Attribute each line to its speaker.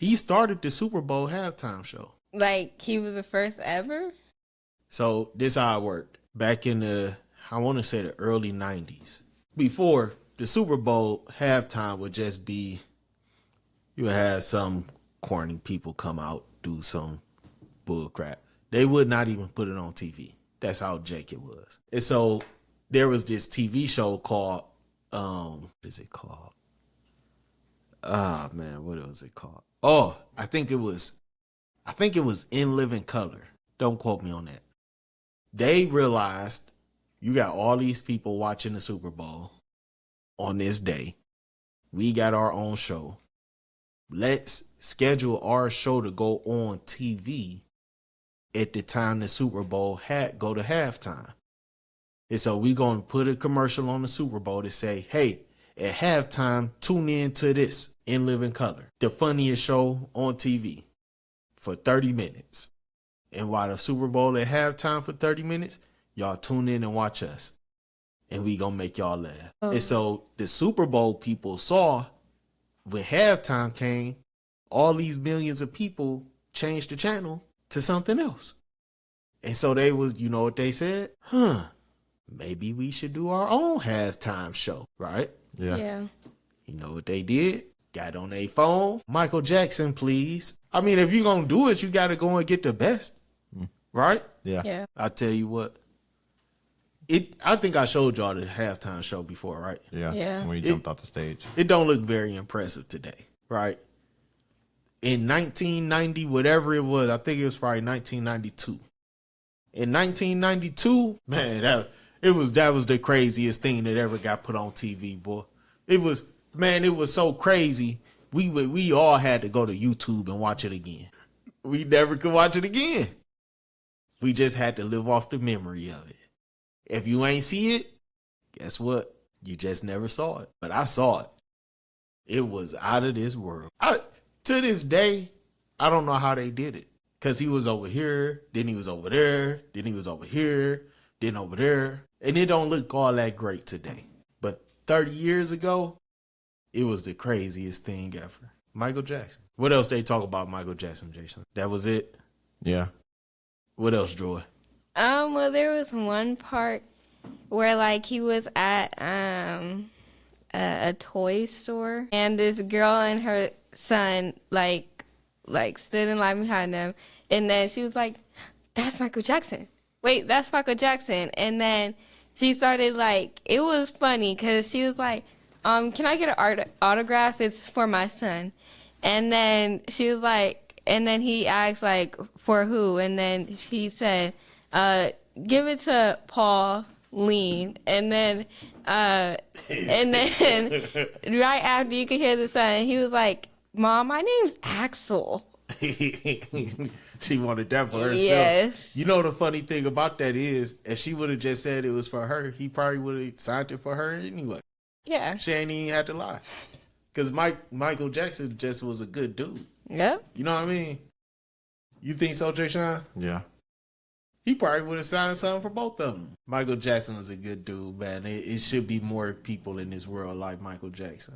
Speaker 1: He started the Super Bowl halftime show.
Speaker 2: Like, he was the first ever?
Speaker 1: So this how it worked. Back in I want to say the early 90s. Before, the Super Bowl halftime would just be, you would have some corny people come out, do some bull crap. They would not even put it on TV. That's how jank it was. And so there was this TV show called, what is it called? Ah, man, what was it called? Oh, I think it was In Living Color. Don't quote me on that. They realized you got all these people watching the Super Bowl on this day. We got our own show. Let's schedule our show to go on TV at the time the Super Bowl go to halftime. And so we going to put a commercial on the Super Bowl to say, hey, at halftime, tune in to this In Living Color, the funniest show on TV for 30 minutes. And while the Super Bowl at halftime for 30 minutes, y'all tune in and watch us. And we gonna make y'all laugh. Oh. And so the Super Bowl people saw when halftime came, all these millions of people changed the channel to something else. And so they was, you know what they said? Maybe we should do our own halftime show, right?
Speaker 2: Yeah.
Speaker 1: You know what they did? Got on their phone. Michael Jackson, please. I mean, if you're going to do it, you got to go and get the best. Right?
Speaker 2: Yeah.
Speaker 1: I tell you what. I think I showed y'all the halftime show before, right?
Speaker 3: Yeah. When you jumped off the stage.
Speaker 1: It don't look very impressive today, right? In 1990, whatever it was, I think it was probably 1992. In 1992, man, that was the craziest thing that ever got put on TV, boy. It was so crazy. We all had to go to YouTube and watch it again. We never could watch it again. We just had to live off the memory of it. If you ain't see it, guess what? You just never saw it. But I saw it. It was out of this world. To this day, I don't know how they did it. Because he was over here, then he was over there, then he was over here, then over there. And it don't look all that great today. But 30 years ago, it was the craziest thing ever. Michael Jackson. What else they talk about Michael Jackson, Jason? That was it?
Speaker 3: Yeah.
Speaker 1: What else, Joy?
Speaker 2: Well, there was one part where, like, he was at a toy store, and this girl and her son, like stood in line behind them, and then she was like, "That's Michael Jackson. Wait, that's Michael Jackson." And then she started, like, it was funny because she was like, "Can I get an autograph? It's for my son." And then she was like, and then he asked, like, for who? And then she said, give it to Pauline. And then right after you could hear the son, he was like, "Mom, my name's Axel."
Speaker 1: She wanted that for herself.
Speaker 2: Yes.
Speaker 1: You know the funny thing about that is, if she would have just said it was for her, he probably would have signed it for her anyway.
Speaker 2: Yeah.
Speaker 1: She ain't even had to lie. Because Michael Jackson just was a good dude.
Speaker 2: Yep.
Speaker 1: You know what I mean? You think so, Jay Sean?
Speaker 3: Yeah.
Speaker 1: He probably would have signed something for both of them. Michael Jackson was a good dude, man. It should be more people in this world like Michael Jackson.